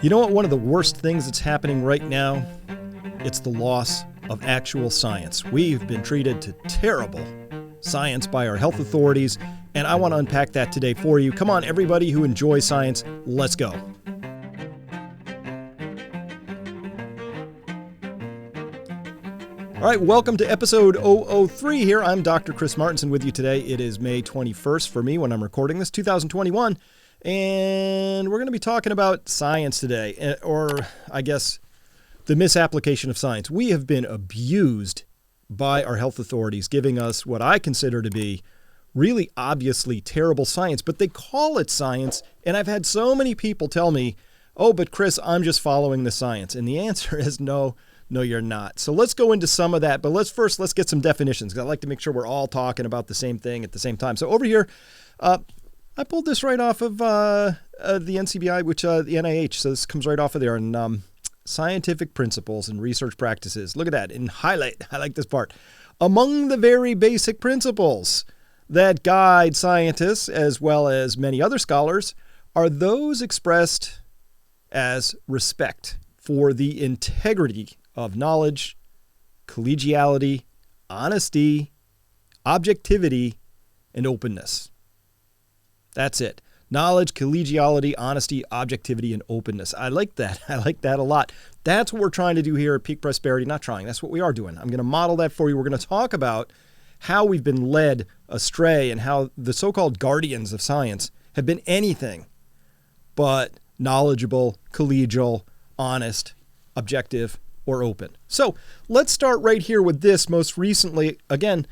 You know what? One of the worst things that's happening right now, it's the loss of actual science. We've been treated to terrible science by our health authorities, and I want to unpack that today for you. Come on, everybody who enjoys science, let's go. All right, welcome to episode 003 here. I'm Dr. Chris Martinson with you today. It is May 21st for me when I'm recording this, 2021. And we're going to be talking about science today, or I guess the misapplication of science. We have been abused by our health authorities, giving us what I consider to be really obviously terrible science, but they call it science. And I've had so many people tell me, oh, but Chris, I'm just following the science. And the answer is no, you're not. So let's go into some of that. But let's get some definitions, because I like to make sure we're all talking about the same thing at the same time. So over here, I pulled this right off of the NCBI, which the NIH. So this comes right off of there. And scientific principles and research practices. Look at that. In highlight, I like this part. Among the very basic principles that guide scientists, as well as many other scholars, are those expressed as respect for the integrity of knowledge, collegiality, honesty, objectivity, and openness. That's it. Knowledge, collegiality, honesty, objectivity, and openness. I like that. I like that a lot. That's what we're trying to do here at Peak Prosperity. Not trying. That's what we are doing. I'm going to model that for you. We're going to talk about how we've been led astray and how the so-called guardians of science have been anything but knowledgeable, collegial, honest, objective, or open. So let's start right here with this most recently. Again,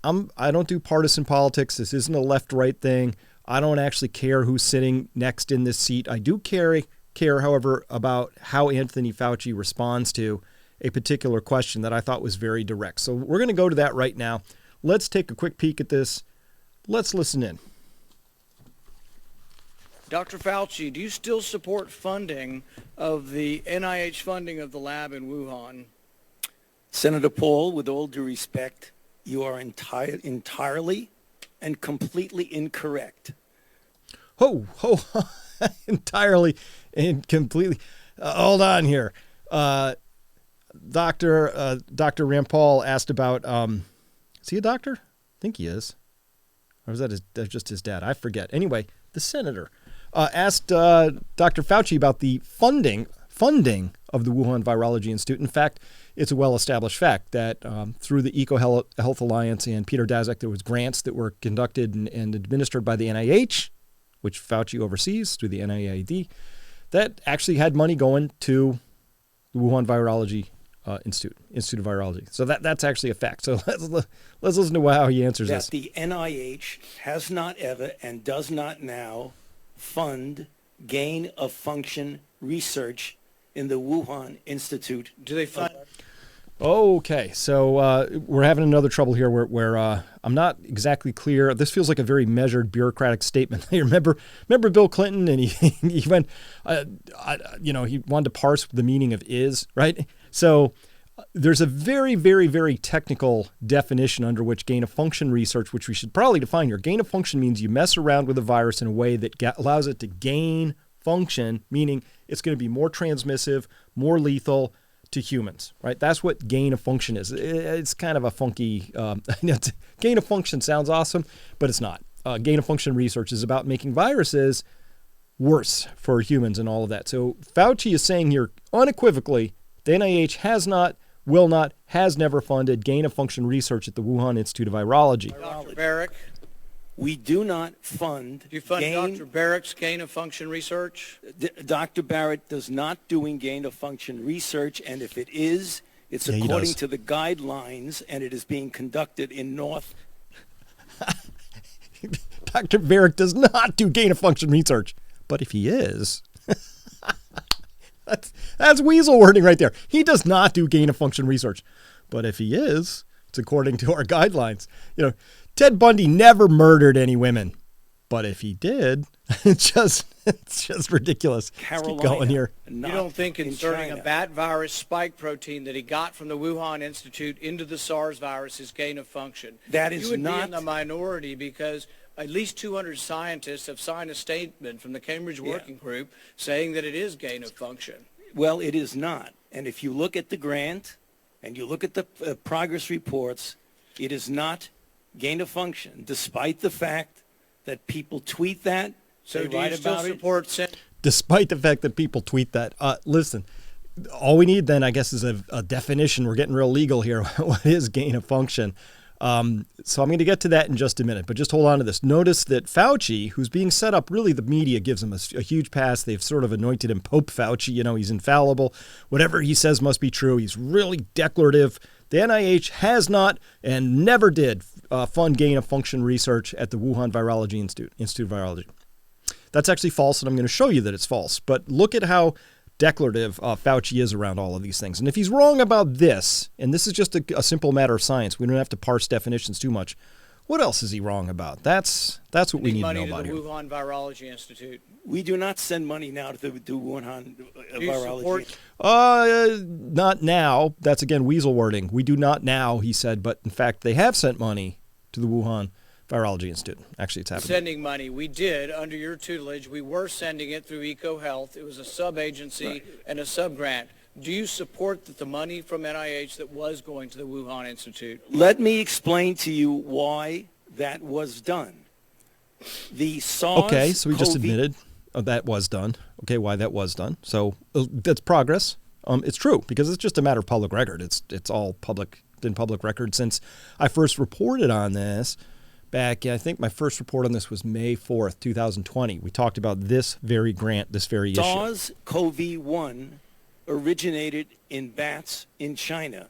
I don't do partisan politics. This isn't a left-right thing. I don't actually care who's sitting next in this seat. I do care, however, about how Anthony Fauci responds to a particular question that I thought was very direct. So we're going to go to that right now. Let's take a quick peek at this. Let's listen in. Dr. Fauci, do you still support funding of the NIH funding of the lab in Wuhan? Senator Paul, with all due respect, you are entirely and completely incorrect. Entirely and completely. Hold on here. Dr. Rampal asked about, is he a doctor? I think he is. Or was that just his dad? I forget. Anyway, the senator asked Dr. Fauci about the funding of the Wuhan Virology Institute. In fact, it's a well-established fact that through the EcoHealth Alliance and Peter Daszak, there was grants that were conducted and administered by the NIH, which Fauci oversees through the NIAID, that actually had money going to the Wuhan Virology Institute of Virology. So that's actually a fact. So let's listen to how he answers this. That the NIH has not ever and does not now fund gain-of-function research in the Wuhan Institute. Do they fund? Okay, so we're having another trouble here where I'm not exactly clear. This feels like a very measured bureaucratic statement. remember Bill Clinton, and he went, he wanted to parse the meaning of is, right? So there's a very, very, very technical definition under which gain-of-function research, which we should probably define here. Gain-of-function means you mess around with a virus in a way that allows it to gain function, meaning it's going to be more transmissive, more lethal to humans, right? That's what gain of function is. It's kind of a funky, gain of function sounds awesome, but it's not. Gain of function research is about making viruses worse for humans and all of that. So Fauci is saying here unequivocally, the NIH has not, will not, has never funded gain of function research at the Wuhan Institute of Virology. Dr. Barrick, we do not fund. do you fund Dr. Barrick's gain-of-function research? Dr. Barrett does not doing gain-of-function research, and if it is, it's according to the guidelines, and it is being conducted in North. Dr. Barrick does not do gain-of-function research, but if he is, that's weasel wording right there. He does not do gain-of-function research, but if he is, it's according to our guidelines. Ted Bundy never murdered any women, but if he did, it's just ridiculous. Carolina, let's keep going here. You don't think inserting a bat virus spike protein that he got from the Wuhan Institute into the SARS virus is gain of function? That is you would not be in the minority because at least 200 scientists have signed a statement from the Cambridge Working Group saying that it is gain of function. Well, it is not. And if you look at the grant and you look at the progress reports, it is not gain of function, despite the fact that people tweet that. So they do write you still about it. support Despite the fact that people tweet that. Listen, all we need then, I guess, is a definition. We're getting real legal here. What is gain of function? So I'm going to get to that in just a minute, but just hold on to this. Notice that Fauci, who's being set up, really the media gives him a huge pass. They've sort of anointed him Pope Fauci. You know, he's infallible. Whatever he says must be true. He's really declarative. The NIH has not and never did fund gain of function research at the Wuhan Virology Institute of Virology. That's actually false, and I'm going to show you that it's false. But look at how declarative Fauci is around all of these things. And if he's wrong about this, and this is just a simple matter of science, we don't have to parse definitions too much. What else is he wrong about? That's what we need to know about here. Money to the Wuhan Virology Institute. We do not send money now to the Wuhan Virology. Not now. That's, again, weasel wording. We do not now, he said. But, in fact, they have sent money to the Wuhan Virology Institute. Actually, it's happening. Sending money. We did, under your tutelage. We were sending it through EcoHealth. It was a sub-agency and a sub-grant. Do you support the money from NIH that was going to the Wuhan Institute? Let me explain to you why that was done. The SARS Okay, so we just admitted that was done. Okay, why that was done. So that's progress. It's true, because it's just a matter of public record. It's all been public record since I first reported on this back. I think my first report on this was May 4th, 2020. We talked about this very grant, this very issue. SARS-CoV-1 originated in bats in China.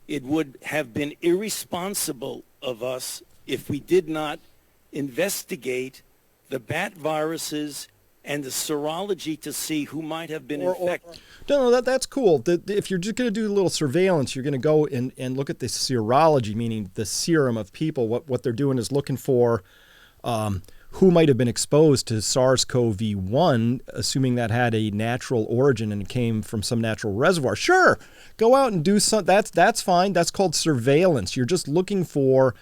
It would have been irresponsible of us if we did not investigate the bat viruses and the serology to see who might have been infected. No, that's cool. If you're just going to do a little surveillance, you're going to go and look at the serology, meaning the serum of people. What they're doing is looking for who might have been exposed to SARS-CoV-1, assuming that had a natural origin and came from some natural reservoir. Sure, go out and do some. That's fine. That's called surveillance. You're just looking for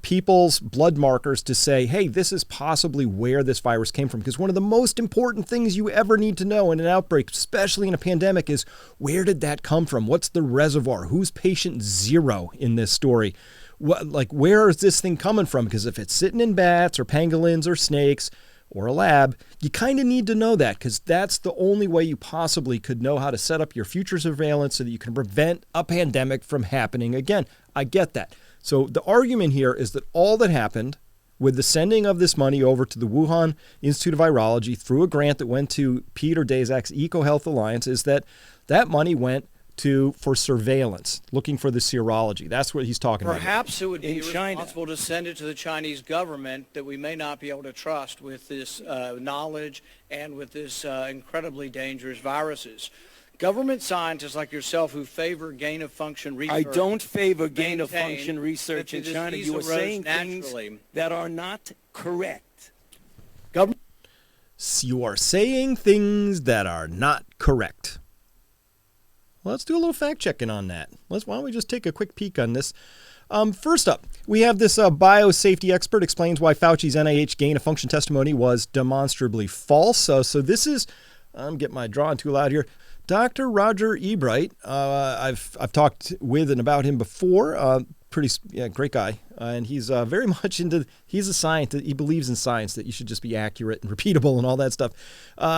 people's blood markers to say, hey, this is possibly where this virus came from. Because one of the most important things you ever need to know in an outbreak, especially in a pandemic, is where did that come from? What's the reservoir? Who's patient zero in this story? Where is this thing coming from? Because if it's sitting in bats or pangolins or snakes or a lab, you kind of need to know that, because that's the only way you possibly could know how to set up your future surveillance so that you can prevent a pandemic from happening again. I get that. So the argument here is that all that happened with the sending of this money over to the Wuhan Institute of Virology through a grant that went to Peter Daszak's EcoHealth Alliance is that money went for surveillance, looking for the serology. That's what he's talking about. Perhaps it would be responsible to send it to the Chinese government that we may not be able to trust with this knowledge and with this incredibly dangerous viruses. Government scientists like yourself who favor gain-of-function research. I don't favor gain-of-function research in China. You are saying things that are not correct. You are saying things that are not correct. Well, let's do a little fact-checking on that. Why don't we just take a quick peek on this? First up, we have this biosafety expert explains why Fauci's NIH gain-of-function testimony was demonstrably false. So this is, I'm getting my drawing tool out here. Dr. Roger Ebright, I've talked with and about him before. Great guy, and he's very much he's a scientist. He believes in science, that you should just be accurate and repeatable and all that stuff.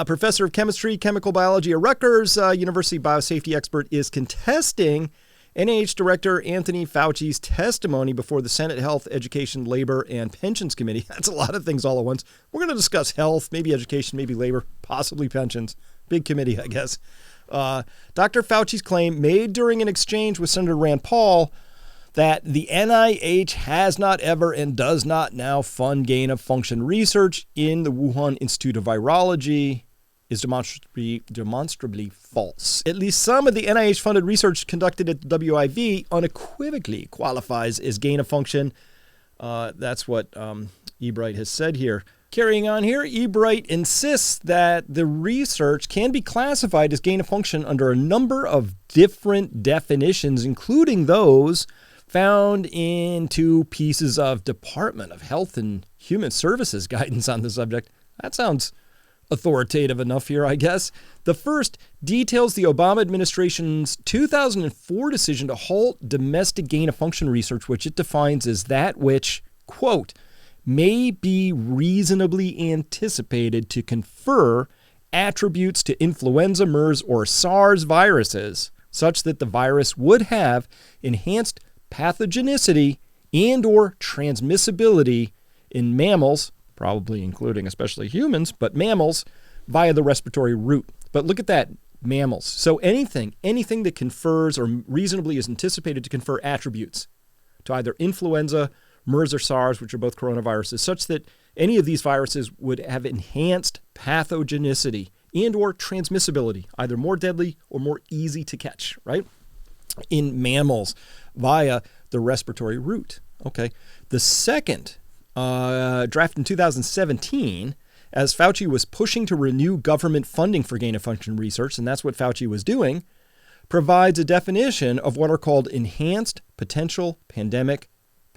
Professor of chemistry, chemical biology at Rutgers University biosafety expert, is contesting NIH Director Anthony Fauci's testimony before the Senate Health, Education, Labor, and Pensions Committee. That's a lot of things all at once. We're going to discuss health, maybe education, maybe labor, possibly pensions. Big committee, I guess. Dr. Fauci's claim, made during an exchange with Senator Rand Paul, that the NIH has not ever and does not now fund gain-of-function research in the Wuhan Institute of Virology, is demonstrably false. At least some of the NIH-funded research conducted at the WIV unequivocally qualifies as gain-of-function. That's what Ebright has said here. Carrying on here, Ebright insists that the research can be classified as gain-of-function under a number of different definitions, including those found in 2 pieces of Department of Health and Human Services guidance on the subject. That sounds authoritative enough here, I guess. The first details the Obama administration's 2004 decision to halt domestic gain-of-function research, which it defines as that which, quote, may be reasonably anticipated to confer attributes to influenza, MERS, or SARS viruses, such that the virus would have enhanced pathogenicity and or transmissibility in mammals, probably including especially humans, but mammals, via the respiratory route. But look at that, mammals. So anything that confers or reasonably is anticipated to confer attributes to either influenza, MERS, or SARS, which are both coronaviruses, such that any of these viruses would have enhanced pathogenicity and or transmissibility, either more deadly or more easy to catch, right? In mammals via the respiratory route. Okay. The second draft in 2017, as Fauci was pushing to renew government funding for gain-of-function research, and that's what Fauci was doing, provides a definition of what are called enhanced potential pandemic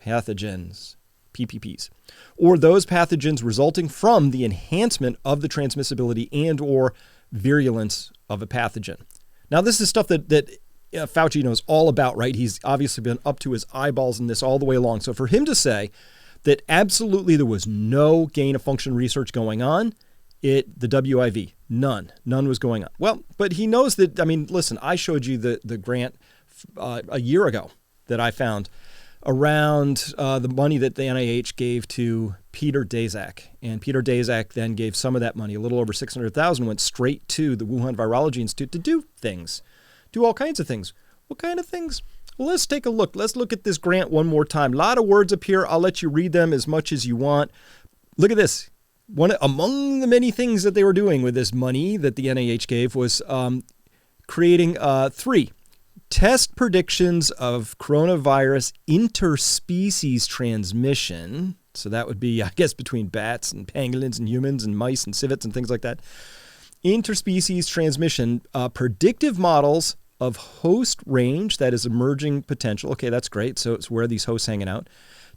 pathogens, PPPs, or those pathogens resulting from the enhancement of the transmissibility and or virulence of a pathogen. Now, this is stuff that Fauci knows all about, right? He's obviously been up to his eyeballs in this all the way along. So for him to say that absolutely there was no gain-of-function research going on, the WIV, none was going on. Well, but he knows that, I mean, listen, I showed you the grant a year ago that I found around the money that the NIH gave to Peter Daszak. And Peter Daszak then gave some of that money, a little over $600,000, went straight to the Wuhan Virology Institute to do things, do all kinds of things. What kind of things? Well, let's take a look. Let's look at this grant one more time. A lot of words up here. I'll let you read them as much as you want. Look at this. One among the many things that they were doing with this money that the NIH gave was creating 3 test predictions of coronavirus interspecies transmission. So that would be, I guess, between bats and pangolins and humans and mice and civets and things like that. Interspecies transmission, predictive models of host range, that is emerging potential. Okay, that's great. So it's where are these hosts hanging out?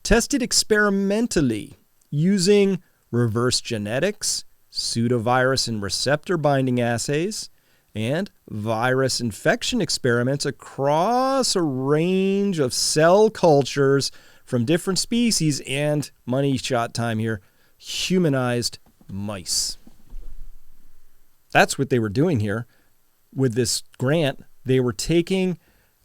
Tested experimentally using reverse genetics, pseudovirus and receptor binding assays, and virus infection experiments across a range of cell cultures from different species and, money shot time here, humanized mice. That's what they were doing here with this grant. They were taking,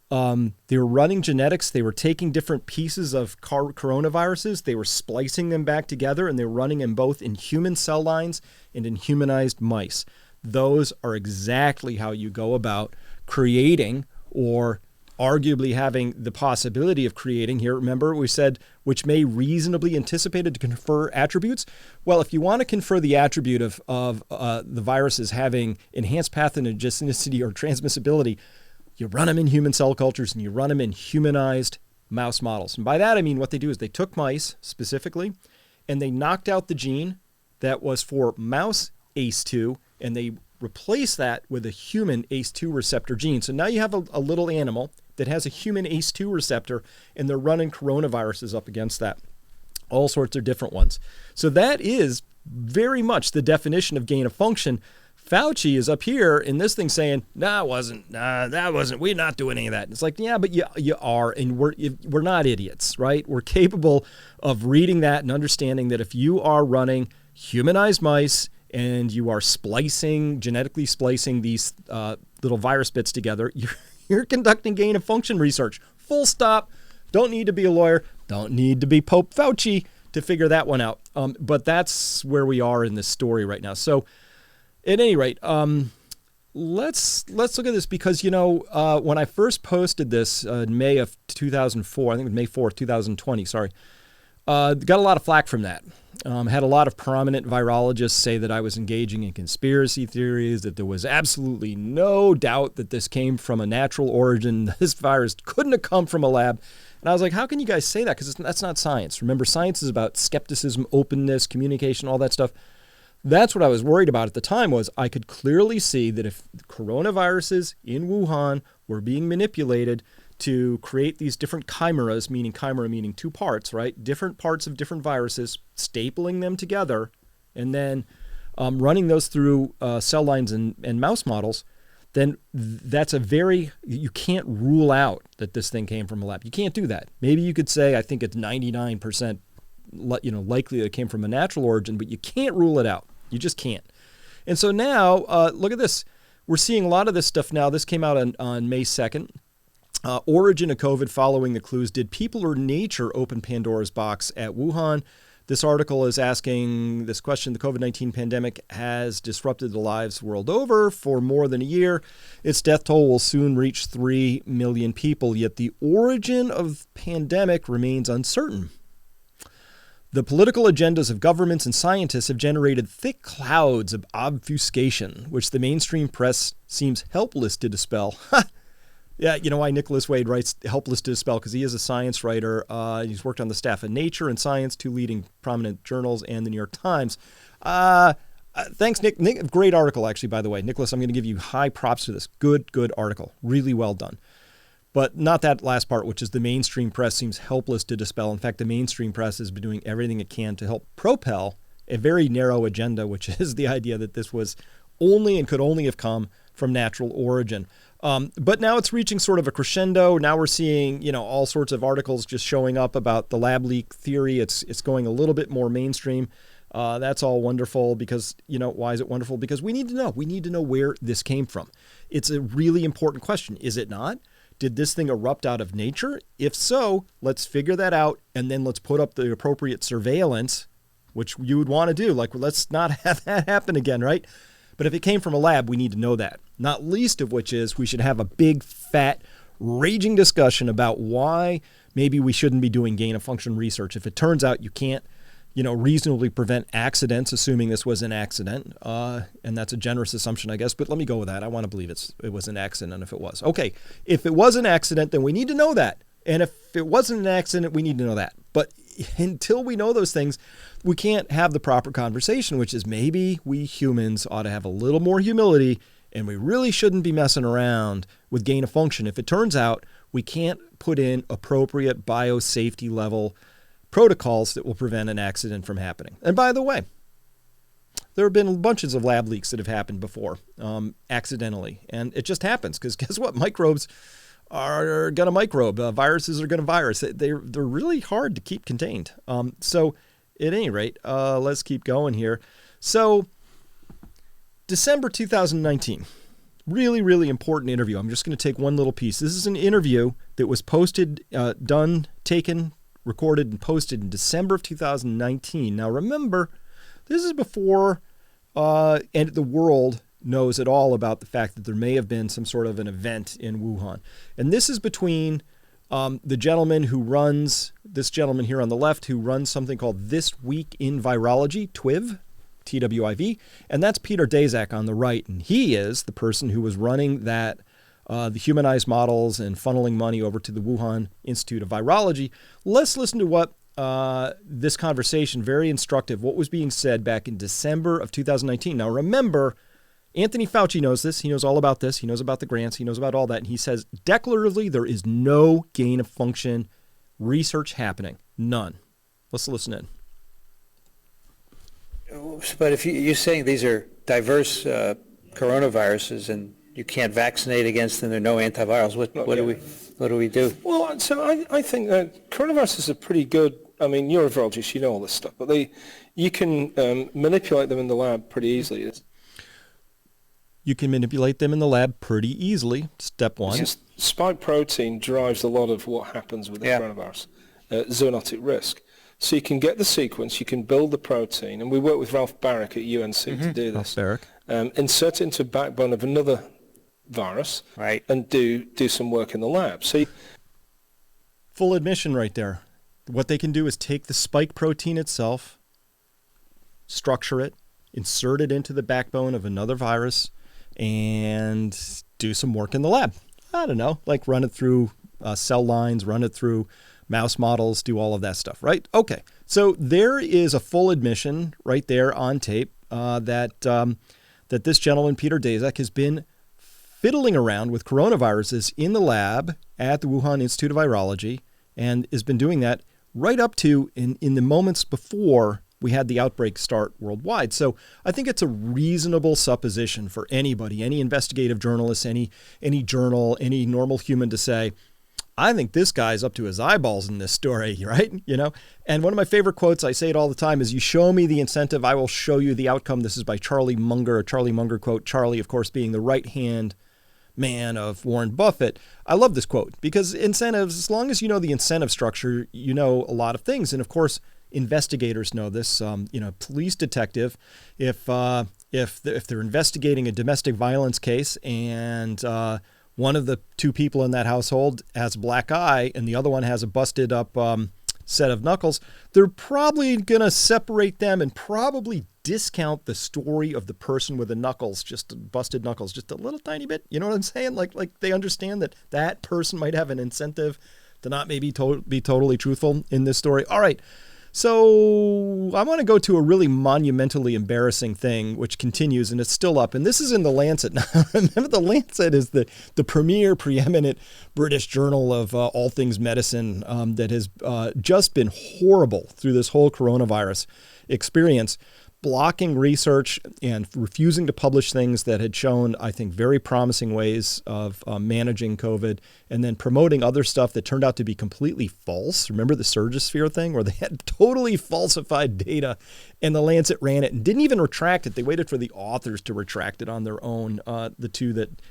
they were running genetics. They were taking different pieces of coronaviruses. They were splicing them back together, and they were running them both in human cell lines and in humanized mice. Those are exactly how you go about creating, or arguably having the possibility of creating here. Remember, we said, which may reasonably anticipated to confer attributes. Well, if you want to confer the attribute of the viruses having enhanced pathogenicity or transmissibility, you run them in human cell cultures and you run them in humanized mouse models. And by that, I mean what they do is they took mice specifically and they knocked out the gene that was for mouse ACE2, and they replaced that with a human ACE2 receptor gene. So now you have a little animal that has a human ACE2 receptor, and they're running coronaviruses up against that. All sorts of different ones. So that is very much the definition of gain of function. Fauci is up here in this thing saying, that wasn't, we're not doing any of that. It's like, yeah, but you are, and we're not idiots, right? We're capable of reading that and understanding that if you are running humanized mice and you are genetically splicing these little virus bits together, you're conducting gain of function research. Full stop. Don't need to be a lawyer. Don't need to be Pope Fauci to figure that one out. But that's where we are in this story right now. So at any rate, let's look at this because, when I first posted this in May of 2004, I think it was May 4th, 2020, got a lot of flack from that. Had a lot of prominent virologists say that I was engaging in conspiracy theories, that there was absolutely no doubt that this came from a natural origin. This virus couldn't have come from a lab. And I was like, how can you guys say that? Because that's not science. Remember, science is about skepticism, openness, communication, all that stuff. That's what I was worried about at the time. Was I could clearly see that if coronaviruses in Wuhan were being manipulated to create these different chimeras, meaning chimera meaning two parts, right? Different parts of different viruses, stapling them together, and then running those through cell lines and mouse models, then that's you can't rule out that this thing came from a lab. You can't do that. Maybe you could say, I think it's 99% likely that it came from a natural origin, but you can't rule it out. You just can't. And so now, look at this. We're seeing a lot of this stuff now. This came out on May 2nd. Origin of COVID following the clues. Did people or nature open Pandora's box at Wuhan? This article is asking this question. The COVID-19 pandemic has disrupted the lives world over for more than a year. Its death toll will soon reach 3 million people, yet the origin of pandemic remains uncertain. The political agendas of governments and scientists have generated thick clouds of obfuscation, which the mainstream press seems helpless to dispel. Yeah, you know why Nicholas Wade writes helpless to dispel? Because he is a science writer. He's worked on the staff of Nature and Science, two leading prominent journals, and the New York Times. Thanks, Nick. Great article, actually, by the way. Nicholas, I'm going to give you high props for this. Good article. Really well done. But not that last part, which is the mainstream press seems helpless to dispel. In fact, the mainstream press has been doing everything it can to help propel a very narrow agenda, which is the idea that this was only and could only have come from natural origin. But now it's reaching sort of a crescendo. Now we're seeing, all sorts of articles just showing up about the lab leak theory. It's going a little bit more mainstream. That's all wonderful because, why is it wonderful? Because we need to know. We need to know where this came from. It's a really important question, is it not? Did this thing erupt out of nature? If so, let's figure that out, and then let's put up the appropriate surveillance, which you would want to do. Like, let's not have that happen again, right? But if it came from a lab, we need to know that. Not least of which is we should have a big, fat, raging discussion about why maybe we shouldn't be doing gain-of-function research. If it turns out you can't, reasonably prevent accidents, assuming this was an accident, and that's a generous assumption, I guess, but let me go with that. I want to believe it was an accident if it was. Okay, if it was an accident, then we need to know that. And if it wasn't an accident, we need to know that. But until we know those things, we can't have the proper conversation, which is maybe we humans ought to have a little more humility, and we really shouldn't be messing around with gain of function. If it turns out we can't put in appropriate biosafety level protocols that will prevent an accident from happening. And by the way, there have been bunches of lab leaks that have happened before, accidentally. And it just happens because guess what? Microbes are going to microbe. Viruses are going to virus. They're really hard to keep contained. So at any rate, let's keep going here. So December 2019, really, really important interview. I'm just going to take one little piece. This is an interview that was posted, taken, recorded, and posted in December of 2019. Now remember, this is before and the world knows at all about the fact that there may have been some sort of an event in Wuhan. And this is between the gentleman here on the left, who runs something called This Week in Virology, TWIV, TWIV, and that's Peter Daszak on the right. And he is the person who was running that, the humanized models and funneling money over to the Wuhan Institute of Virology. Let's listen to what this conversation, very instructive, what was being said back in December of 2019. Now remember, Anthony Fauci knows this. He knows all about this. He knows about the grants. He knows about all that. And he says declaratively there is no gain of function research happening. None. Let's listen in. But if you're saying these are diverse coronaviruses and you can't vaccinate against them, there are no antivirals, what do we do? Well, so I think that coronaviruses are pretty good. I mean, you're a virologist, you know all this stuff, but you can manipulate them in the lab pretty easily. You can manipulate them in the lab pretty easily, step one. Just spike protein drives a lot of what happens with the coronavirus, zoonotic risk. So you can get the sequence, you can build the protein, and we work with Ralph Barrick at UNC to do this. Ralph Barrick. Insert it into a backbone of another virus, right, and do some work in the lab. So full admission right there. What they can do is take the spike protein itself, structure it, insert it into the backbone of another virus, and do some work in the lab. I don't know, like run it through cell lines, run it through mouse models, do all of that stuff, right? Okay, so there is a full admission right there on tape that this gentleman, Peter Daszak, has been fiddling around with coronaviruses in the lab at the Wuhan Institute of Virology, and has been doing that right up to in the moments before we had the outbreak start worldwide. So I think it's a reasonable supposition for anybody, any investigative journalist, any journal, any normal human to say, I think this guy's up to his eyeballs in this story, right? You know, and one of my favorite quotes, I say it all the time, is you show me the incentive, I will show you the outcome. This is by Charlie Munger, a Charlie Munger quote. Charlie, of course, being the right-hand man of Warren Buffett. I love this quote because incentives, as long as you know the incentive structure, you know a lot of things. And of course, investigators know this. Police detective, if they're investigating a domestic violence case and one of the two people in that household has a black eye and the other one has a busted up set of knuckles, they're probably going to separate them and probably discount the story of the person with the knuckles, just busted knuckles, just a little tiny bit. You know what I'm saying? Like they understand that that person might have an incentive to not maybe be totally truthful in this story. All right. So I want to go to a really monumentally embarrassing thing, which continues, and it's still up. And this is in the Lancet. Now, remember, the Lancet is the premier, preeminent British journal of all things medicine that has just been horrible through this whole coronavirus experience, blocking research and refusing to publish things that had shown, I think, very promising ways of managing COVID, and then promoting other stuff that turned out to be completely false. Remember the Surgisphere thing where they had totally falsified data and the Lancet ran it and didn't even retract it. They waited for the authors to retract it on their own, the two that...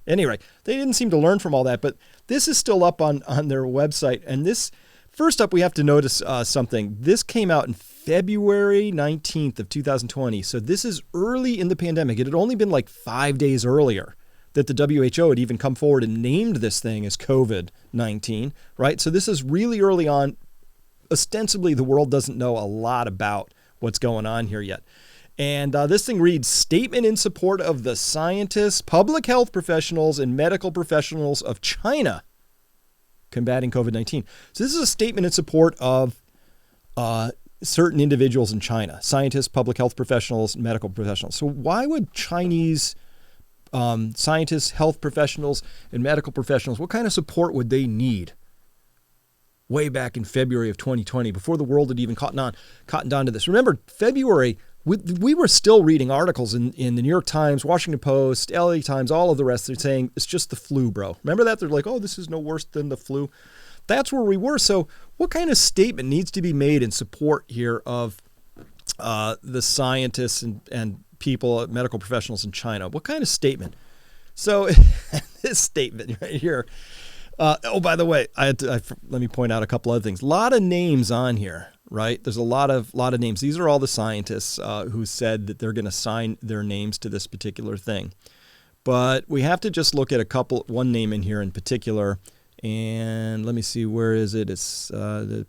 Anyway, they didn't seem to learn from all that, but this is still up on their website. And this, first up, we have to notice something. This came out in February 19th of 2020. So this is early in the pandemic. It had only been like 5 days earlier that the WHO had even come forward and named this thing as COVID-19, right? So this is really early on. Ostensibly, the world doesn't know a lot about what's going on here yet. And this thing reads, statement in support of the scientists, public health professionals, and medical professionals of China combating COVID-19. So this is a statement in support of certain individuals in China, scientists, public health professionals, medical professionals. So why would Chinese scientists, health professionals, and medical professionals, what kind of support would they need way back in February of 2020 before the world had even cottoned on to this? Remember, February, we were still reading articles in the New York Times, Washington Post, LA Times, all of the rest. They're saying it's just the flu, bro. Remember that? They're like, oh, this is no worse than the flu. That's where we were. So what kind of statement needs to be made in support here of the scientists and people, medical professionals in China? What kind of statement? So this statement right here. By the way, let me point out a couple other things. A lot of names on here, right? There's a lot of names. These are all the scientists who said that they're going to sign their names to this particular thing. But we have to just look at one name in here in particular. And let me see, where is it? It's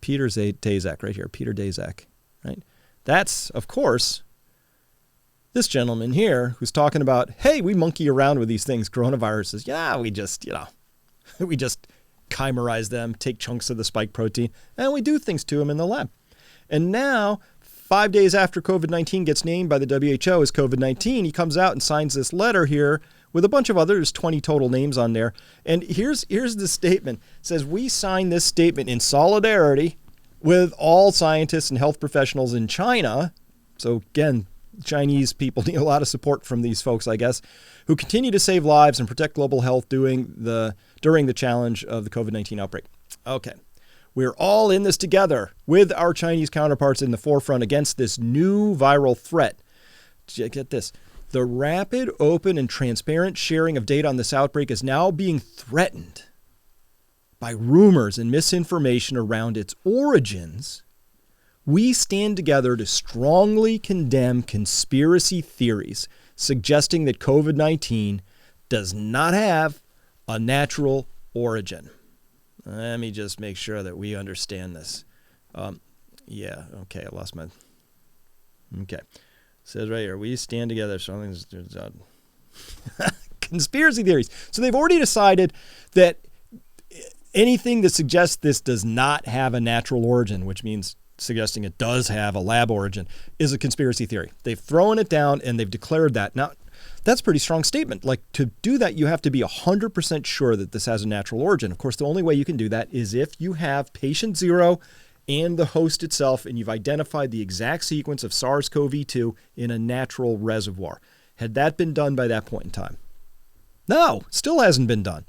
Peter Daszak right here, Peter Daszak, right? That's, of course, this gentleman here who's talking about, hey, we monkey around with these things, coronaviruses. Yeah, we just chimerize them, take chunks of the spike protein, and we do things to them in the lab. And now, 5 days after COVID-19 gets named by the WHO as COVID-19, he comes out and signs this letter here with a bunch of others, 20 total names on there. And here's the statement. It says, we sign this statement in solidarity with all scientists and health professionals in China. So again, Chinese people need a lot of support from these folks, I guess, who continue to save lives and protect global health during the challenge of the COVID-19 outbreak. Okay. We're all in this together with our Chinese counterparts in the forefront against this new viral threat. Get this. The rapid, open, and transparent sharing of data on this outbreak is now being threatened by rumors and misinformation around its origins. We stand together to strongly condemn conspiracy theories suggesting that COVID-19 does not have a natural origin. Let me just make sure that we understand this. Okay, I lost my... Okay. It says right here, we stand together. Conspiracy theories. So they've already decided that anything that suggests this does not have a natural origin, which means suggesting it does have a lab origin, is a conspiracy theory. They've thrown it down and they've declared that. Now, That's a pretty strong statement. Like, to do that, you have to be 100% sure that this has a natural origin. Of course, the only way you can do that is if you have patient 0 and the host itself, and you've identified the exact sequence of SARS-CoV-2 in a natural reservoir. Had that been done by that point in time? No, still hasn't been done.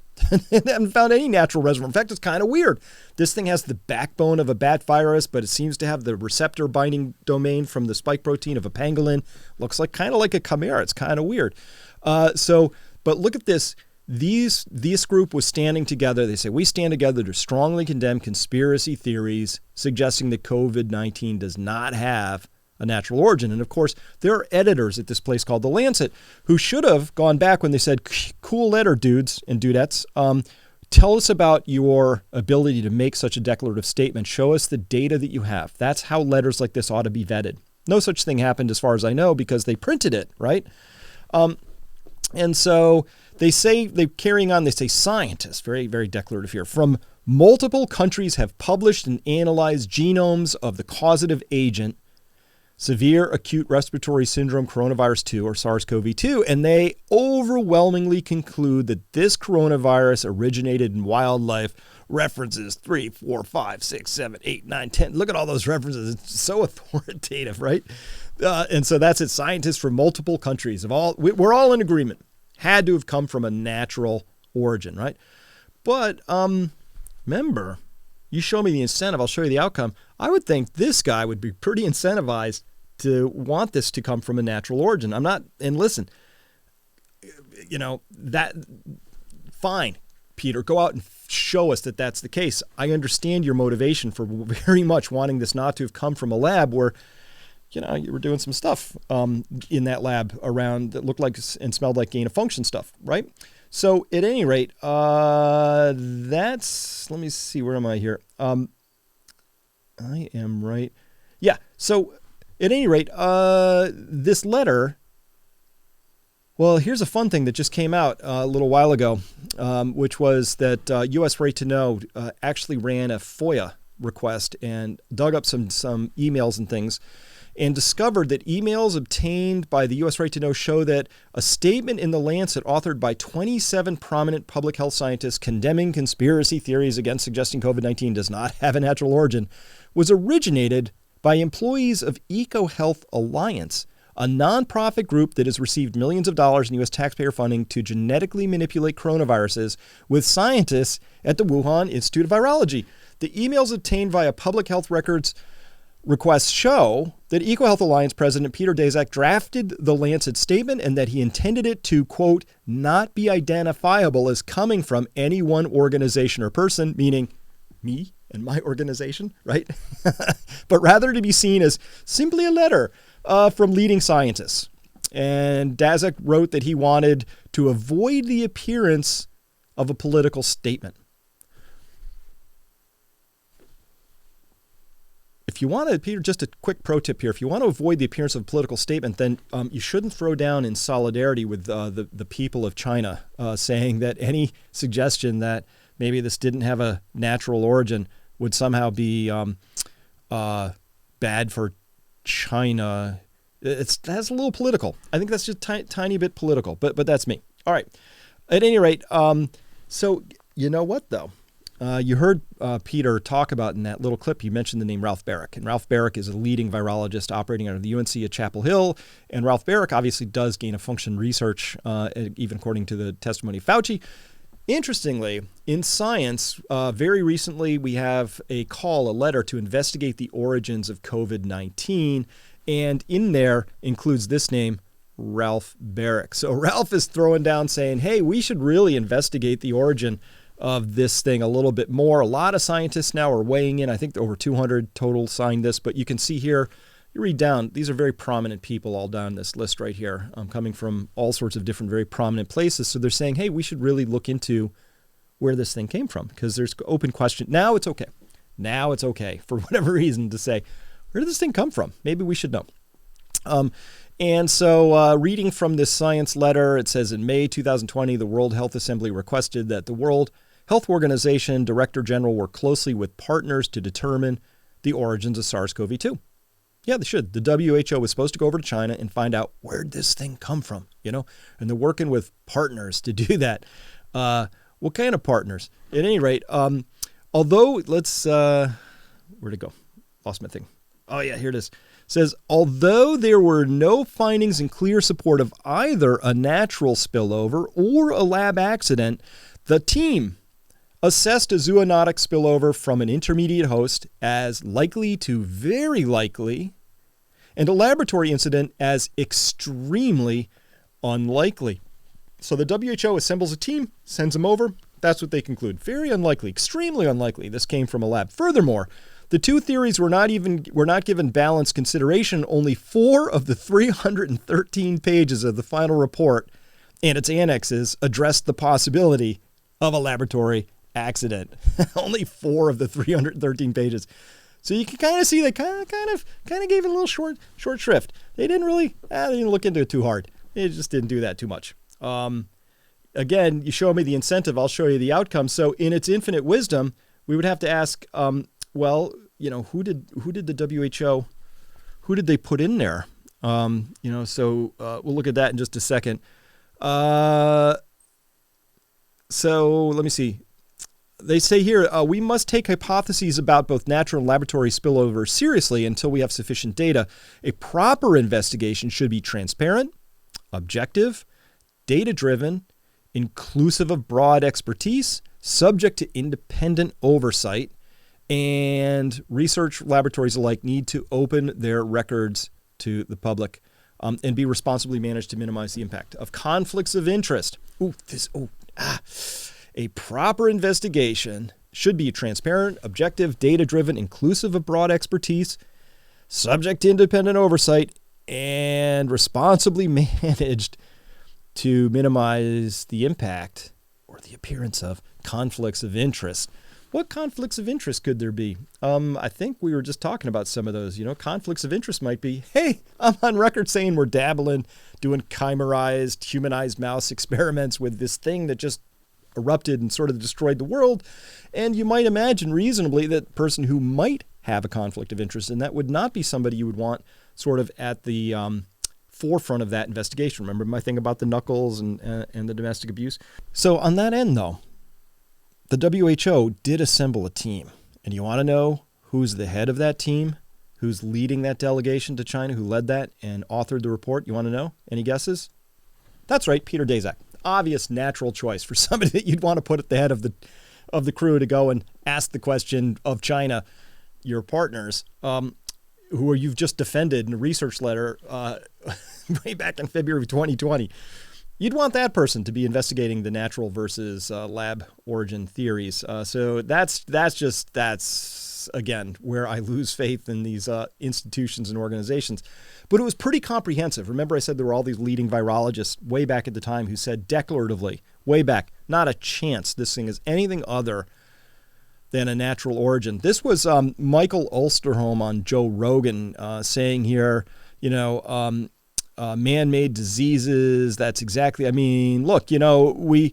They haven't found any natural reservoir. In fact, it's kind of weird. This thing has the backbone of a bat virus, but it seems to have the receptor binding domain from the spike protein of a pangolin. Looks like kind of like a chimera. It's kind of weird. But look at this. This group was standing together. They say, we stand together to strongly condemn conspiracy theories suggesting that COVID-19 does not have a natural origin. And of course, there are editors at this place called The Lancet who should have gone back when they said, cool letter, dudes and dudettes. Tell us about your ability to make such a declarative statement. Show us the data that you have. That's how letters like this ought to be vetted. No such thing happened as far as I know because they printed it, right? And so they say, they're carrying on, they say scientists, very, very declarative here, from multiple countries have published and analyzed genomes of the causative agent, severe acute respiratory syndrome coronavirus 2 or SARS-CoV-2, and they overwhelmingly conclude that this coronavirus originated in wildlife. References 3, 4, 5, 6, 7, 8, 9, 10. Look at all those references. It's so authoritative, right? And so that's it. Scientists from multiple countries we're all in agreement. Had to have come from a natural origin, right? But remember, you show me the incentive, I'll show you the outcome. I would think this guy would be pretty incentivized to want this to come from a natural origin. And listen, fine, Peter, go out and show us that that's the case. I understand your motivation for very much wanting this not to have come from a lab where, you were doing some stuff in that lab around that looked like and smelled like gain of function stuff, right? So at any rate, let me see, where am I here? I am right. Yeah, so at any rate, this letter, well, here's a fun thing that just came out a little while ago, which was that U.S. Right to Know actually ran a FOIA request and dug up some emails and things, and discovered that emails obtained by the U.S. Right to Know show that a statement in The Lancet authored by 27 prominent public health scientists condemning conspiracy theories against suggesting COVID-19 does not have a natural origin was originated by employees of EcoHealth Alliance, a nonprofit group that has received millions of dollars in U.S. taxpayer funding to genetically manipulate coronaviruses with scientists at the Wuhan Institute of Virology. The emails obtained via public health records requests show that EcoHealth Alliance President Peter Daszak drafted the Lancet statement and that he intended it to, quote, not be identifiable as coming from any one organization or person, meaning me and my organization, right? But rather to be seen as simply a letter from leading scientists. And Daszak wrote that he wanted to avoid the appearance of a political statement. If you want to, Peter, just a quick pro tip here. If you want to avoid the appearance of a political statement, then you shouldn't throw down in solidarity with the people of China, saying that any suggestion that maybe this didn't have a natural origin would somehow be bad for China. That's a little political. I think that's just tiny bit political, but that's me. All right. At any rate, so you know what, though? You heard Peter talk about in that little clip, you mentioned the name Ralph Baric. And Ralph Baric is a leading virologist operating out of the UNC at Chapel Hill. And Ralph Baric obviously does gain of function research, even according to the testimony of Fauci. Interestingly, in Science, very recently we have a letter to investigate the origins of COVID-19. And in there includes this name, Ralph Baric. So Ralph is throwing down saying, hey, we should really investigate the origin of this thing a little bit more. A lot of scientists now are weighing in. I think over 200 total signed this, but you can see here, you read down, these are very prominent people all down this list right here, coming from all sorts of different very prominent places. So they're saying, hey, we should really look into where this thing came from, because there's open question. Now it's okay. Now it's okay for whatever reason to say, where did this thing come from? Maybe we should know. And so reading from this Science letter, it says in May 2020, the World Health Assembly requested that the World Health Organization Director General work closely with partners to determine the origins of SARS-CoV-2. Yeah, they should. The WHO was supposed to go over to China and find out where'd this thing come from, and they're working with partners to do that. What kind of partners? At any rate, although let's, where'd it go? Lost my thing. Oh yeah, here it is. It says, although there were no findings in clear support of either a natural spillover or a lab accident, the team assessed a zoonotic spillover from an intermediate host as likely to very likely, and a laboratory incident as extremely unlikely. So the WHO assembles a team, sends them over. That's what they conclude. Very unlikely, extremely unlikely this came from a lab. Furthermore, the two theories were not given balanced consideration. Only 4 of the 313 pages of the final report and its annexes addressed the possibility of a laboratory accident. Only 4 of the 313 pages. So you can kind of see they kind of gave it a little short shrift. They didn't really they didn't look into it too hard. They just didn't do that too much. Again, you show me the incentive, I'll show you the outcome. So in its infinite wisdom, we would have to ask, who did the WHO, who did they put in there? So we'll look at that in just a second. So let me see. They say here, we must take hypotheses about both natural and laboratory spillover seriously until we have sufficient data. A proper investigation should be transparent, objective, data-driven, inclusive of broad expertise, subject to independent oversight, and research laboratories alike need to open their records to the public and be responsibly managed to minimize the impact of conflicts of interest. A proper investigation should be transparent, objective, data-driven, inclusive of broad expertise, subject to independent oversight, and responsibly managed to minimize the impact or the appearance of conflicts of interest. What conflicts of interest could there be? I think we were just talking about some of those. Conflicts of interest might be, hey, I'm on record saying we're dabbling, doing chimerized, humanized mouse experiments with this thing that just erupted and sort of destroyed the world. And you might imagine reasonably that person who might have a conflict of interest, and that would not be somebody you would want sort of at the forefront of that investigation. Remember my thing about the knuckles and the domestic abuse? So on that end, though, the WHO did assemble a team. And you want to know who's the head of that team? Who's leading that delegation to China? Who led that and authored the report? You want to know? Any guesses? That's right, Peter Daszak. Obvious natural choice for somebody that you'd want to put at the head of the crew to go and ask the question of China, your partners, who you've just defended in a research letter way back in February of 2020. You'd want that person to be investigating the natural versus lab origin theories. So that's again where I lose faith in these institutions and organizations. But it was pretty comprehensive. Remember I said there were all these leading virologists way back at the time who said declaratively, way back, not a chance this thing is anything other than a natural origin. This was Michael Osterholm on Joe Rogan saying here, man-made diseases. That's exactly, look, we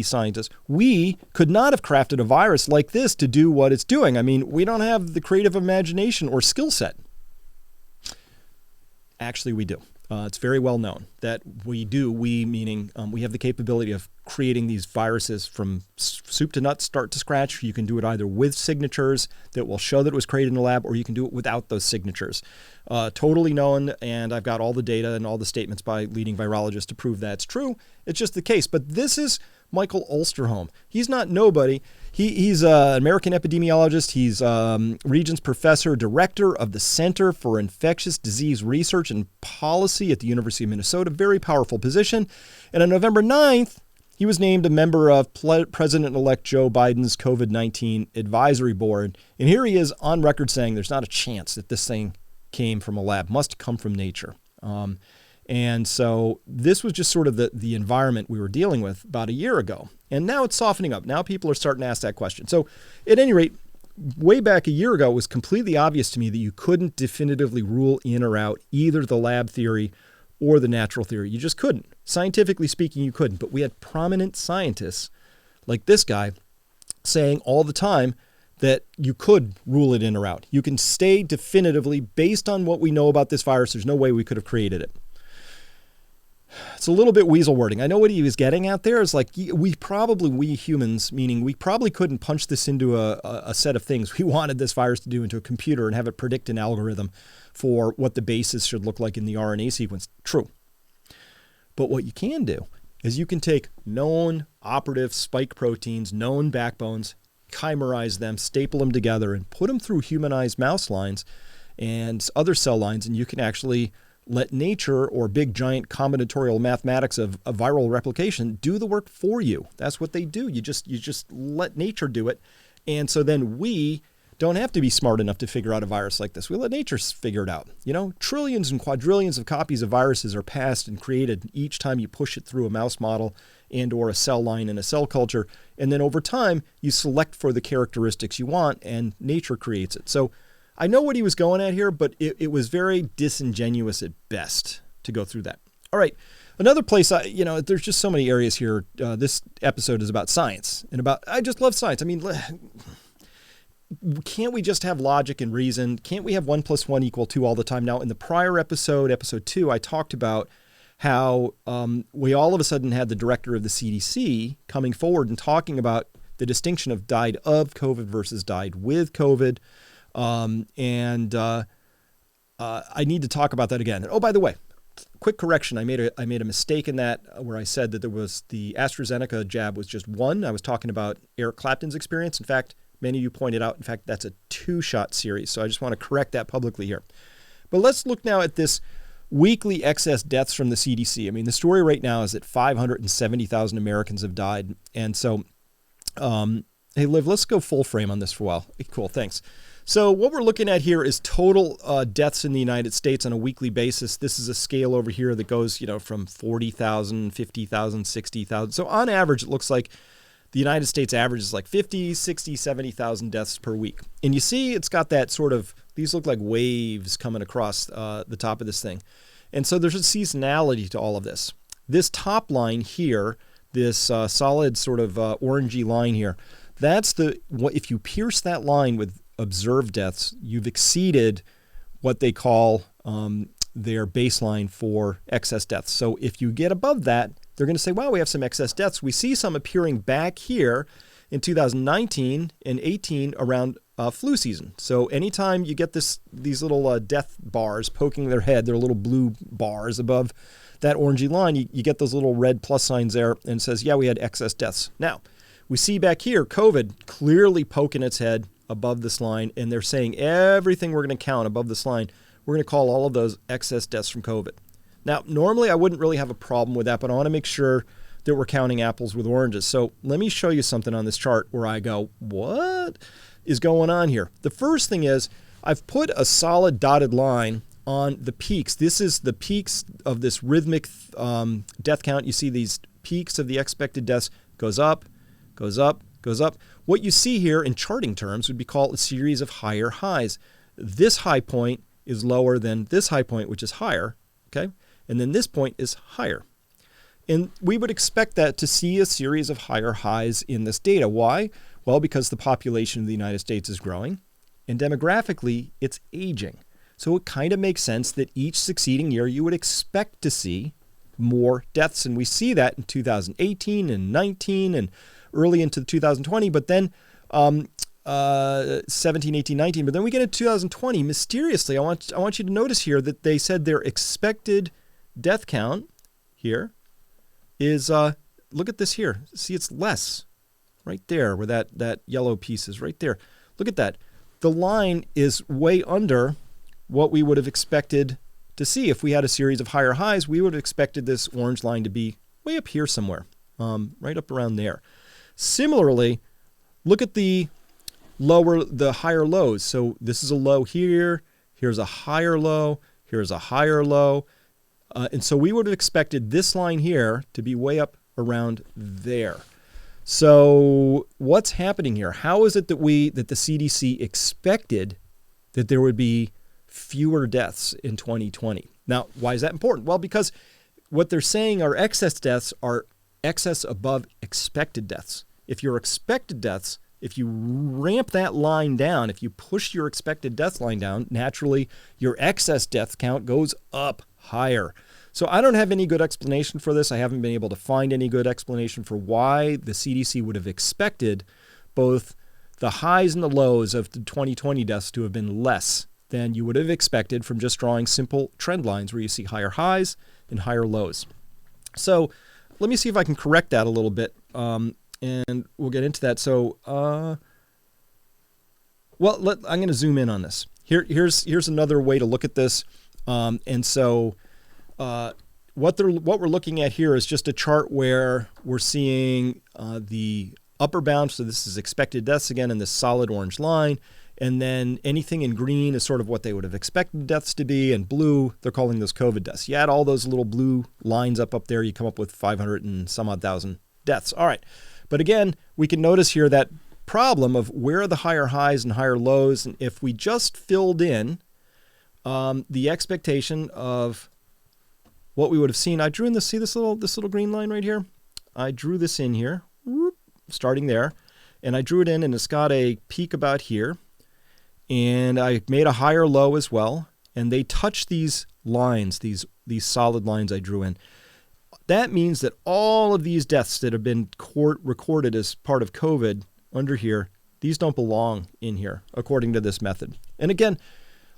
scientists, we could not have crafted a virus like this to do what it's doing. We don't have the creative imagination or skill set. Actually, we do. It's very well known that we do, meaning we have the capability of creating these viruses from soup to nuts, start to scratch. You can do it either with signatures that will show that it was created in a lab, or you can do it without those signatures. Totally known, and I've got all the data and all the statements by leading virologists to prove that's true. It's just the case. But this is Michael Osterholm. He's not nobody. He's an American epidemiologist. He's Regents Professor, Director of the Center for Infectious Disease Research and Policy at the University of Minnesota. Very powerful position. And on November 9th, he was named a member of President-elect Joe Biden's COVID-19 advisory board. And here he is on record saying there's not a chance that this thing came from a lab. Must come from nature. And so this was just sort of the environment we were dealing with about a year ago. And now it's softening up. Now people are starting to ask that question. So at any rate, way back a year ago, it was completely obvious to me that you couldn't definitively rule in or out either the lab theory or the natural theory. You just couldn't. Scientifically speaking, you couldn't. But we had prominent scientists like this guy saying all the time that you could rule it in or out. You can say definitively, based on what we know about this virus, there's no way we could have created it. It's a little bit weasel wording. I know what he was getting at there is like, we humans, meaning we probably couldn't punch this into a set of things we wanted this virus to do into a computer and have it predict an algorithm for what the basis should look like in the RNA sequence. True. But what you can do is you can take known operative spike proteins, known backbones, chimerize them, staple them together, and put them through humanized mouse lines and other cell lines, and you can actually let nature or big giant combinatorial mathematics of viral replication do the work for you. That's what they do. You just let nature do it. And so then we don't have to be smart enough to figure out a virus like this. We let nature figure it out. You know, trillions and quadrillions of copies of viruses are passed and created each time you push it through a mouse model and or a cell line in a cell culture. And then over time, you select for the characteristics you want and nature creates it. So I know what he was going at here, but it was very disingenuous at best to go through that. All right. Another place, there's just so many areas here. This episode is about science and I just love science. I mean, can't we just have logic and reason? Can't we have 1 + 1 = 2 all the time? Now, in the prior episode 2, I talked about how we all of a sudden had the director of the CDC coming forward and talking about the distinction of died of COVID versus died with COVID. I need to talk about that again. And, oh, by the way, quick correction. I made a mistake in that where I said that there was the AstraZeneca jab was just one. I was talking about Eric Clapton's experience. In fact, many of you pointed out, in fact, that's a 2-shot series. So I just want to correct that publicly here. But let's look now at this weekly excess deaths from the CDC. I mean, the story right now is that 570,000 Americans have died. And so, hey, Liv, let's go full frame on this for a while. Cool, thanks. So what we're looking at here is total deaths in the United States on a weekly basis. This is a scale over here that goes, from 40,000, 50,000, 60,000. So on average, it looks like the United States average is like 50, 60, 70,000 deaths per week. And you see it's got that sort of, these look like waves coming across the top of this thing. And so there's a seasonality to all of this. This top line here, this solid sort of orangey line here, that's if you pierce that line with observed deaths, you've exceeded what they call their baseline for excess deaths. So if you get above that, they're going to say, wow, we have some excess deaths. We see some appearing back here in 2019 and 18 around flu season. So anytime you get these little death bars poking their head, they're little blue bars above that orangey line, you get those little red plus signs there and it says, yeah, we had excess deaths. Now, we see back here, COVID clearly poking its head above this line, and they're saying everything we're going to count above this line, we're going to call all of those excess deaths from COVID. Now, normally I wouldn't really have a problem with that, but I want to make sure that we're counting apples with oranges. So let me show you something on this chart where I go, what is going on here? The first thing is I've put a solid dotted line on the peaks. This is the peaks of this rhythmic death count. You see these peaks of the expected deaths goes up, goes up, goes up. What you see here in charting terms would be called a series of higher highs. This high point is lower than this high point, which is higher, okay? And then this point is higher. And we would expect that to see a series of higher highs in this data. Why? Well, because the population of the United States is growing, and demographically, it's aging. So it kind of makes sense that each succeeding year you would expect to see more deaths. And we see that in 2018 and 19 and early into 2020, but then 17, 18, 19. But then we get into 2020. Mysteriously, I want you to notice here that they said their expected death count here is, look at this here. See, it's less right there where that yellow piece is right there. Look at that. The line is way under what we would have expected to see. If we had a series of higher highs, we would have expected this orange line to be way up here somewhere, right up around there. Similarly, look at the higher lows. So this is a low here, here's a higher low, here's a higher low. And so we would have expected this line here to be way up around there. So what's happening here? How is it that the CDC expected that there would be fewer deaths in 2020? Now, why is that important? Well, because what they're saying are excess deaths are excess above expected deaths. If your expected deaths if you ramp that line down, if you push your expected death line down, naturally your excess death count goes up higher. So I don't have any good explanation for this. I haven't been able to find any good explanation for why the CDC would have expected both the highs and the lows of the 2020 deaths to have been less than you would have expected from just drawing simple trend lines where you see higher highs and higher lows. So let me see if I can correct that a little bit, and we'll get into that. So, I'm going to zoom in on this. Here's another way to look at this. What we're looking at here is just a chart where we're seeing the upper bound. So this is expected deaths again in this solid orange line. And then anything in green is sort of what they would have expected deaths to be. And blue, they're calling those COVID deaths. You add all those little blue lines up there, you come up with 500 and some odd thousand deaths. All right. But again, we can notice here that problem of where are the higher highs and higher lows. And if we just filled in the expectation of what we would have seen, I drew in this, see this little green line right here? I drew this in here, starting there. And I drew it in, and it's got a peak about here. And I made a higher low as well, and they touch these lines, these solid lines I drew in. That means that all of these deaths that have been recorded as part of COVID under here, these don't belong in here, according to this method. And again,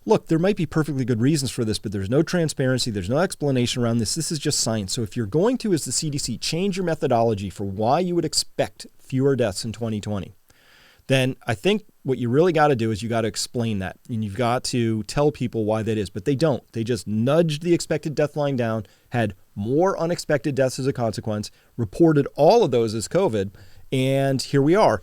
look, there might be perfectly good reasons for this, but there's no transparency, there's no explanation around this. This is just science. So if you're going to, as the CDC, change your methodology for why you would expect fewer deaths in 2020, then I think what you really got to do is you got to explain that. And you've got to tell people why that is. But they don't. They just nudged the expected death line down, had more unexpected deaths as a consequence, reported all of those as COVID, and here we are.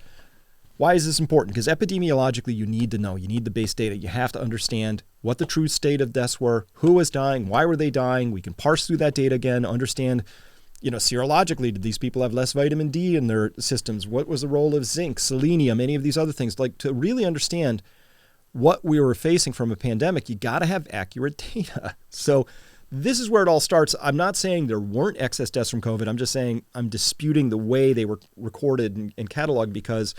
Why is this important? Because epidemiologically, you need to know. You need the base data. You have to understand what the true state of deaths were, who was dying, why were they dying. We can parse through that data again, understand, serologically, did these people have less vitamin D in their systems? What was the role of zinc, selenium, any of these other things? Like, to really understand what we were facing from a pandemic, you got to have accurate data. So this is where it all starts. I'm not saying there weren't excess deaths from COVID. I'm just saying I'm disputing the way they were recorded and cataloged because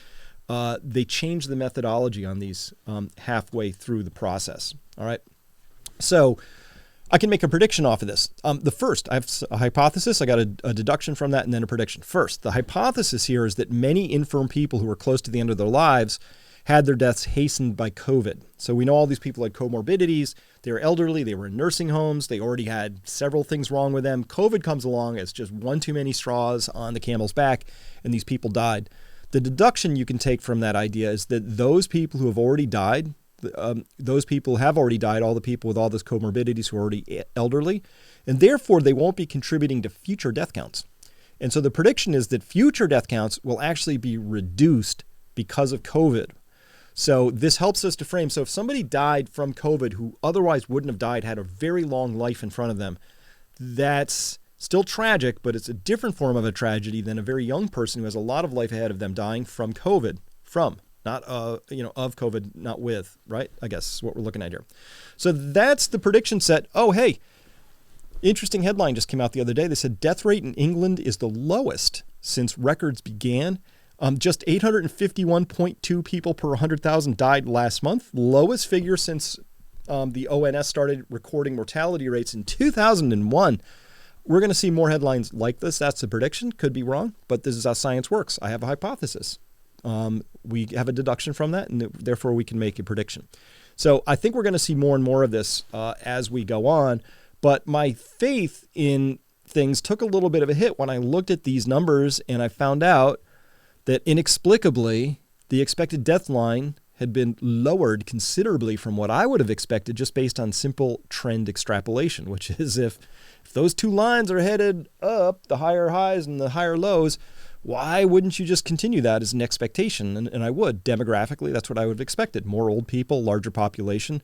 they changed the methodology on these halfway through the process. All right. So I can make a prediction off of this. The first, I have a hypothesis. I got a deduction from that and then a prediction. First, the hypothesis here is that many infirm people who were close to the end of their lives had their deaths hastened by COVID. So we know all these people had comorbidities. They were elderly. They were in nursing homes. They already had several things wrong with them. COVID comes along as just one too many straws on the camel's back, and these people died. The deduction you can take from that idea is that those people who have already died, those people have already died, all the people with all those comorbidities who are already elderly, and therefore they won't be contributing to future death counts. And so the prediction is that future death counts will actually be reduced because of COVID. So this helps us to frame. So if somebody died from COVID who otherwise wouldn't have died, had a very long life in front of them, that's still tragic, but it's a different form of a tragedy than a very young person who has a lot of life ahead of them dying from COVID, not of COVID, not with, right? I guess is what we're looking at here. So that's the prediction set. Oh, hey, interesting headline just came out the other day. They said death rate in England is the lowest since records began. Just 851.2 people per 100,000 died last month. Lowest figure since the ONS started recording mortality rates in 2001. We're going to see more headlines like this. That's a prediction. Could be wrong, but this is how science works. I have a hypothesis. We have a deduction from that, and therefore we can make a prediction. So I think we're going to see more and more of this as we go on. But my faith in things took a little bit of a hit when I looked at these numbers and I found out that inexplicably the expected death line had been lowered considerably from what I would have expected just based on simple trend extrapolation, which is if those two lines are headed up, the higher highs and the higher lows, why wouldn't you just continue that as an expectation? And I would. Demographically, that's what I would have expected. More old people, larger population.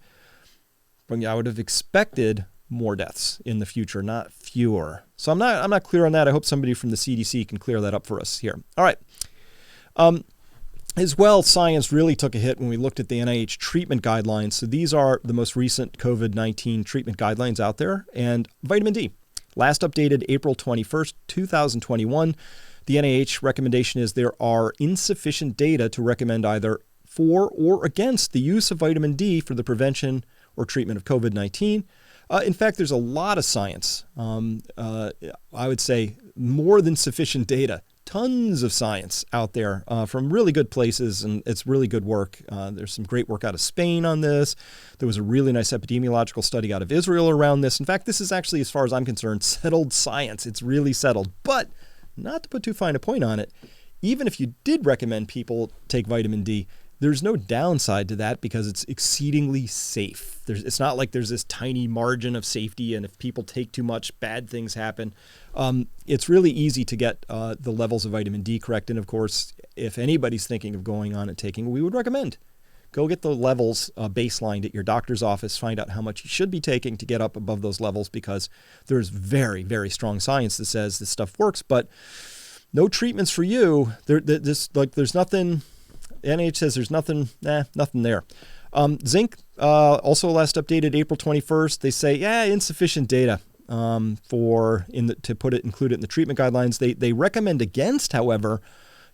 But I would have expected more deaths in the future, not fewer. So I'm not clear on that. I hope somebody from the CDC can clear that up for us here. All right. As well, science really took a hit when we looked at the NIH Treatment Guidelines. So these are the most recent COVID-19 treatment guidelines out there. And vitamin D, last updated April 21st, 2021. The NIH recommendation is there are insufficient data to recommend either for or against the use of vitamin D for the prevention or treatment of COVID-19. In fact, there's a lot of science. I would say more than sufficient data. Tons of science out there from really good places, and it's really good work. There's some great work out of Spain on this. There was a really nice epidemiological study out of Israel around this. In fact, this is actually, as far as I'm concerned, settled science. It's really settled. But not to put too fine a point on it, even if you did recommend people take vitamin D, there's no downside to that because it's exceedingly safe. It's not like there's this tiny margin of safety, and if people take too much, bad things happen. It's really easy to get the levels of vitamin D correct. And of course, if anybody's thinking of going on and taking, we would recommend go get the levels baselined at your doctor's office, find out how much you should be taking to get up above those levels, because there's very, very strong science that says this stuff works, but no treatments for you. There's nothing. NIH says there's nothing there. Zinc, also last updated April 21st, they say, insufficient data include it in the treatment guidelines. They recommend against, however,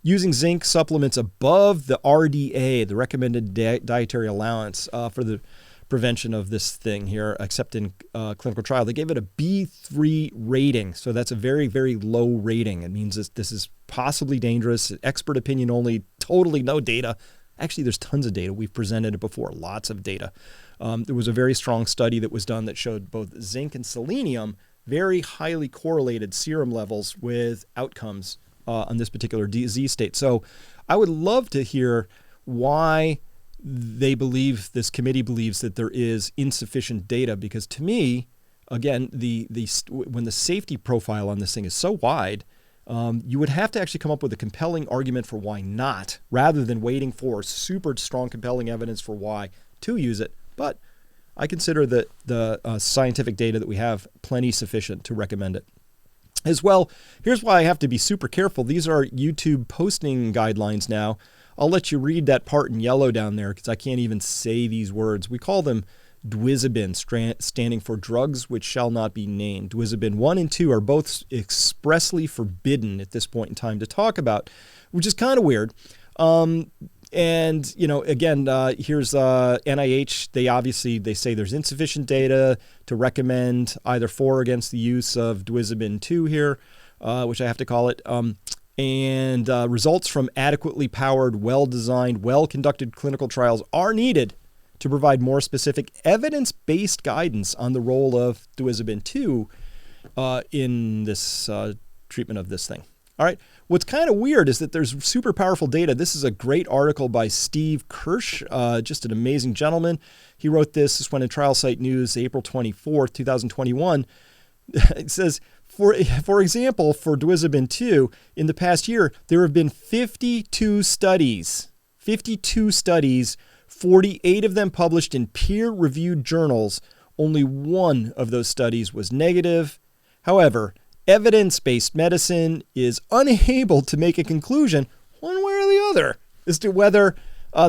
using zinc supplements above the RDA, the recommended dietary allowance for the prevention of this thing here, except in clinical trial. They gave it a B3 rating, so that's a very, very low rating. It means this is possibly dangerous, expert opinion only, totally no data. Actually, there's tons of data. We've presented it before, lots of data. There was a very strong study that was done that showed both zinc and selenium, very highly correlated serum levels with outcomes on this particular disease state. So I would love to hear why this committee believes that there is insufficient data, because to me, again, when the safety profile on this thing is so wide, you would have to actually come up with a compelling argument for why not, rather than waiting for super strong, compelling evidence for why to use it. But I consider that the scientific data that we have plenty sufficient to recommend it. As well, here's why I have to be super careful. These are YouTube posting guidelines now. I'll let you read that part in yellow down there because I can't even say these words. We call them Dwizabin, standing for drugs which shall not be named. Dwizabin 1 and 2 are both expressly forbidden at this point in time to talk about, which is kind of weird. And, again, here's NIH. They say there's insufficient data to recommend either for or against the use of Dwizabin 2 here, which I have to call it. And results from adequately powered, well-designed, well-conducted clinical trials are needed to provide more specific evidence-based guidance on the role of Dwizabin 2 in this treatment of this thing. All right. What's kind of weird is that there's super powerful data. This is a great article by Steve Kirsch, just an amazing gentleman. He wrote this. This went in Trial Site News, April 24th, 2021. It says, for example, for Dwizabin 2, in the past year, there have been 52 studies, 48 of them published in peer-reviewed journals. Only one of those studies was negative. However, evidence-based medicine is unable to make a conclusion one way or the other as to whether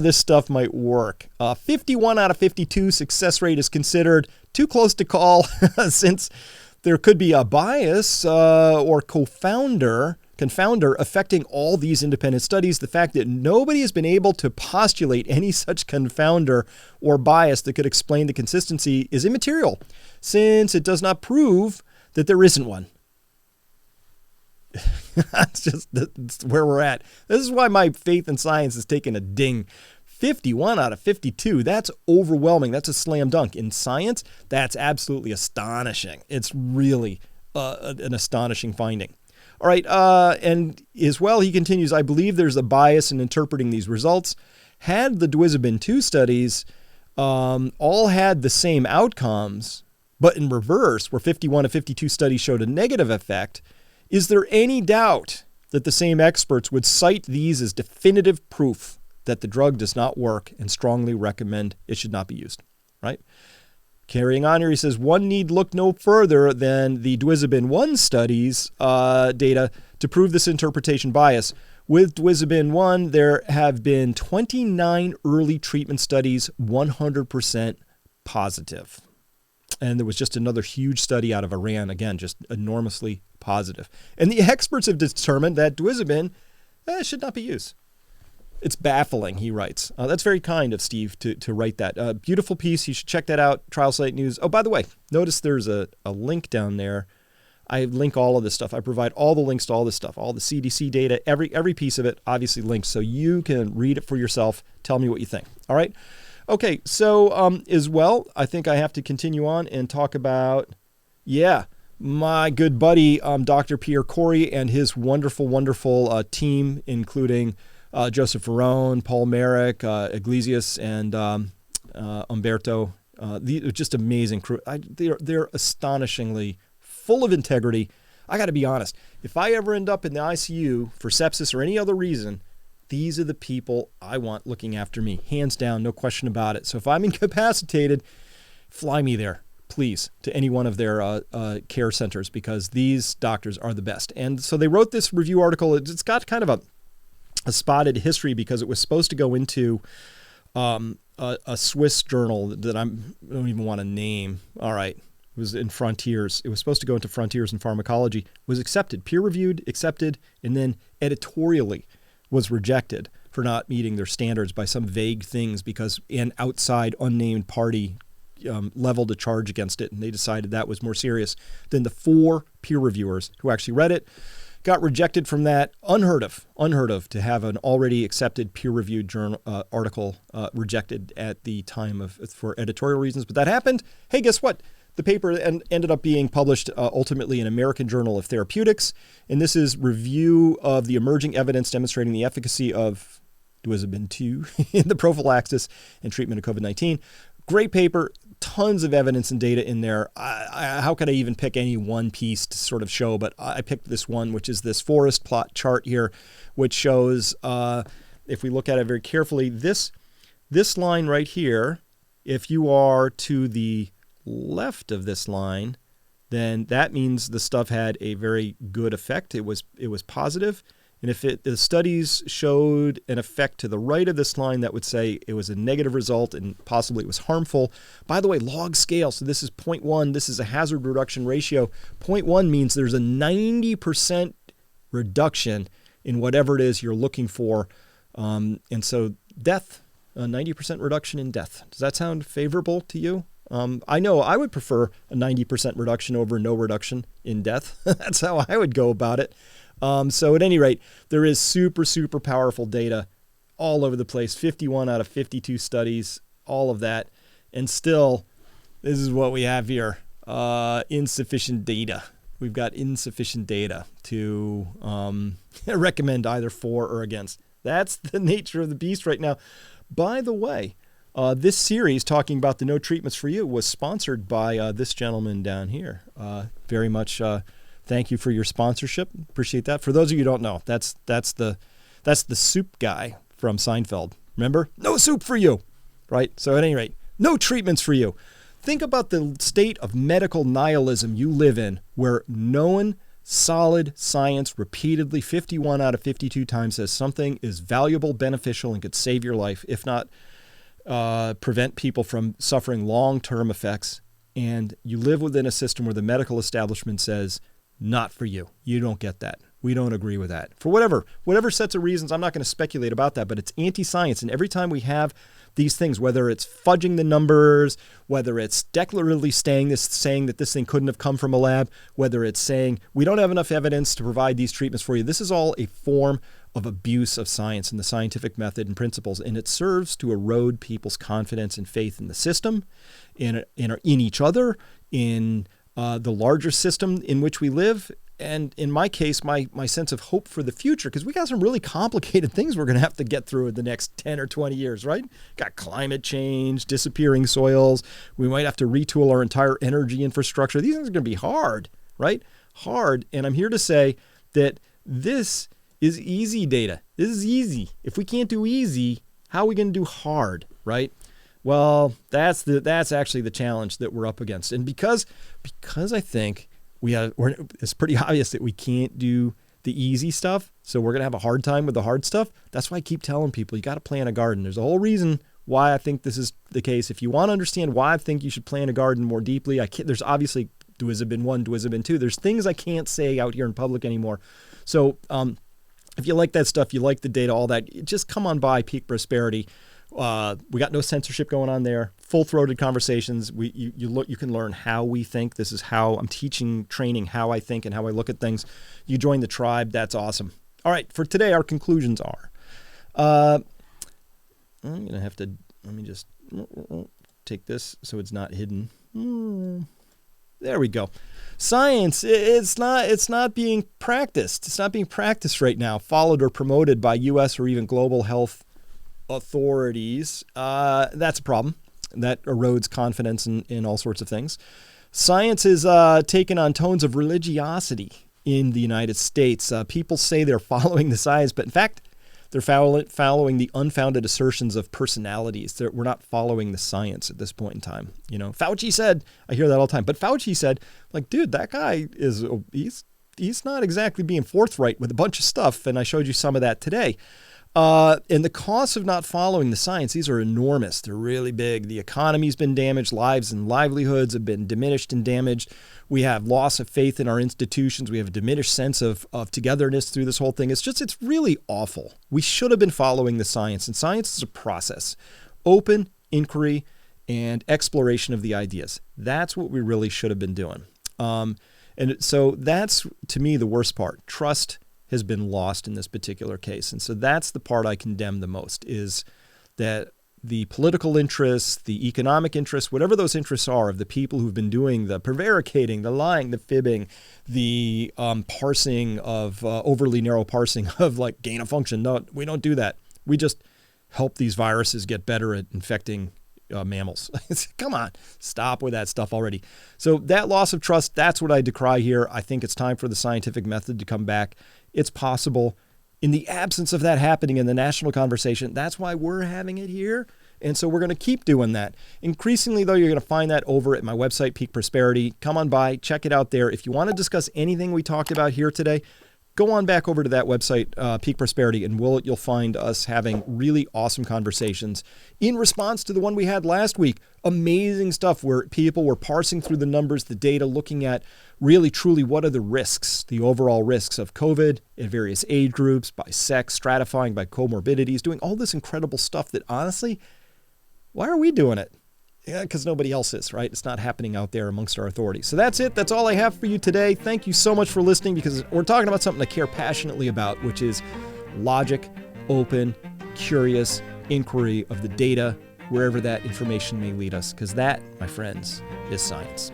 this stuff might work. 51 out of 52 success rate is considered too close to call since there could be a bias or confounder affecting all these independent studies. The fact that nobody has been able to postulate any such confounder or bias that could explain the consistency is immaterial, since it does not prove that there isn't one. That's where we're at. This is why my faith in science has taken a ding. 51 out of 52, that's overwhelming. That's a slam dunk. In science, that's absolutely astonishing. It's really an astonishing finding. All right, and as well, he continues, I believe there's a bias in interpreting these results. Had the Dwizabin 2 studies all had the same outcomes, but in reverse, where 51 of 52 studies showed a negative effect, is there any doubt that the same experts would cite these as definitive proof that the drug does not work and strongly recommend it should not be used, right? Carrying on here, he says, one need look no further than the Dwizabin 1 studies data to prove this interpretation bias. With Dwizabin 1, there have been 29 early treatment studies, 100% positive. And there was just another huge study out of Iran, again, just enormously positive. And the experts have determined that Duizabin should not be used. It's baffling, he writes. That's very kind of Steve to write that. Beautiful piece. You should check that out. Trial Site News. Oh, by the way, notice there's a link down there. I link all of this stuff. I provide all the links to all this stuff, all the CDC data, every piece of it, obviously linked, so you can read it for yourself. Tell me what you think. All right? Okay, so as well, I think I have to continue on and talk about, my good buddy, Dr. Pierre Corey and his wonderful, wonderful team, including Joseph Verone, Paul Merrick, Iglesias, and Umberto. Just amazing crew. They're astonishingly full of integrity. I got to be honest. If I ever end up in the ICU for sepsis or any other reason, these are the people I want looking after me. Hands down, no question about it. So if I'm incapacitated, fly me there, please, to any one of their care centers, because these doctors are the best. And so they wrote this review article. It's got kind of a spotted history because it was supposed to go into a Swiss journal that I don't even want to name. All right. It was in Frontiers. It was supposed to go into Frontiers in Pharmacology. Was accepted, peer-reviewed, accepted, and then editorially was rejected for not meeting their standards by some vague things because an outside unnamed party leveled a charge against it, and they decided that was more serious than the 4 peer reviewers who actually read it. Got rejected from that. Unheard of to have an already accepted peer-reviewed journal article rejected at the time for editorial reasons. But that happened. Hey, guess what? The paper ended up being published ultimately in American Journal of Therapeutics, and this is review of the emerging evidence demonstrating the efficacy of Duizabin 2 in the prophylaxis and treatment of COVID-19. Great paper, tons of evidence and data in there. How could I even pick any one piece to sort of show? But I picked this one, which is this forest plot chart here, which shows, if we look at it very carefully, this line right here, if you are to the left of this line, then that means the stuff had a very good effect. It was positive. And if the studies showed an effect to the right of this line, that would say it was a negative result and possibly it was harmful. By the way, log scale. So this is 0.1. This is a hazard reduction ratio. 0.1 means there's a 90% reduction in whatever it is you're looking for. And so death, a 90% reduction in death. Does that sound favorable to you? I know I would prefer a 90% reduction over no reduction in death. That's how I would go about it. So at any rate, there is super, super powerful data all over the place. 51 out of 52 studies, all of that. And still, this is what we have here. Insufficient data. We've got insufficient data to recommend either for or against. That's the nature of the beast right now. By the way, this series talking about the No Treatments for You was sponsored by this gentleman down here. Very much thank you for your sponsorship. Appreciate that. For those of you who don't know, that's the soup guy from Seinfeld. Remember? No soup for you, right? So at any rate, no treatments for you. Think about the state of medical nihilism you live in, where known solid science repeatedly 51 out of 52 times says something is valuable, beneficial, and could save your life, if not prevent people from suffering long-term effects. And you live within a system where the medical establishment says, not for you. You don't get that. We don't agree with that. For whatever sets of reasons, I'm not going to speculate about that, but it's anti-science. And every time we have these things, whether it's fudging the numbers, whether it's declaratively saying that this thing couldn't have come from a lab, whether it's saying we don't have enough evidence to provide these treatments for you, this is all a form of abuse of science and the scientific method and principles, and it serves to erode people's confidence and faith in the system, in each other, in the larger system in which we live, and in my case, my sense of hope for the future, because we got some really complicated things we're going to have to get through in the next 10 or 20 years, right? Got climate change, disappearing soils. We might have to retool our entire energy infrastructure. These things are going to be hard, right? Hard. And I'm here to say that this is easy data. This is easy. If we can't do easy, how are we going to do hard, right? Well, that's actually the challenge that we're up against. And because I think it's pretty obvious that we can't do the easy stuff, so we're going to have a hard time with the hard stuff. That's why I keep telling people you got to plant a garden. There's a whole reason why I think this is the case, if you want to understand why I think you should plant a garden more deeply, there's obviously Duizabin 1, Duizabin 2. There's things I can't say out here in public anymore. So if you like that stuff, you like the data, all that, just come on by Peak Prosperity. We got no censorship going on there. Full-throated conversations. You can learn how we think. This is how I'm training how I think and how I look at things. You join the tribe. That's awesome. All right. For today, our conclusions are. I'm gonna have to. Let me just take this so it's not hidden. There we go. Science, it's not being practiced. It's not being practiced right now, followed or promoted by U.S. or even global health authorities. That's a problem. That erodes confidence in all sorts of things. Science is taken on tones of religiosity in the United States. People say they're following the science, but in fact, they're following the unfounded assertions of personalities. We're not following the science at this point in time. Fauci said, I hear that all the time, but Fauci said, like, dude, that guy he's not exactly being forthright with a bunch of stuff. And I showed you some of that today. And the costs of not following the science, these are enormous. They're really big. The economy's been damaged. Lives and livelihoods have been diminished and damaged. We have loss of faith in our institutions. We have a diminished sense of togetherness through this whole thing. It's really awful. We should have been following the science. And science is a process. Open inquiry and exploration of the ideas. That's what we really should have been doing. And so that's, to me, the worst part. Trust has been lost in this particular case. And so that's the part I condemn the most, is that the political interests, the economic interests, whatever those interests are of the people who've been doing the prevaricating, the lying, the fibbing, the parsing of overly narrow parsing of like gain of function. No, we don't do that. We just help these viruses get better at infecting mammals. Come on, stop with that stuff already. So that loss of trust, that's what I decry here. I think it's time for the scientific method to come back. It's possible. In the absence of that happening in the national conversation, that's why we're having it here. And so we're going to keep doing that. Increasingly, though, you're going to find that over at my website, Peak Prosperity. Come on by, check it out there. If you want to discuss anything we talked about here today, go on back over to that website, Peak Prosperity, and you'll find us having really awesome conversations in response to the one we had last week. Amazing stuff where people were parsing through the numbers, the data, looking at really, truly, what are the risks, the overall risks of COVID in various age groups, by sex, stratifying by comorbidities, doing all this incredible stuff that, honestly, why are we doing it? Yeah, because nobody else is, right? It's not happening out there amongst our authorities. So that's it. That's all I have for you today. Thank you so much for listening, because we're talking about something I care passionately about, which is logic, open, curious inquiry of the data, wherever that information may lead us, because that, my friends, is science.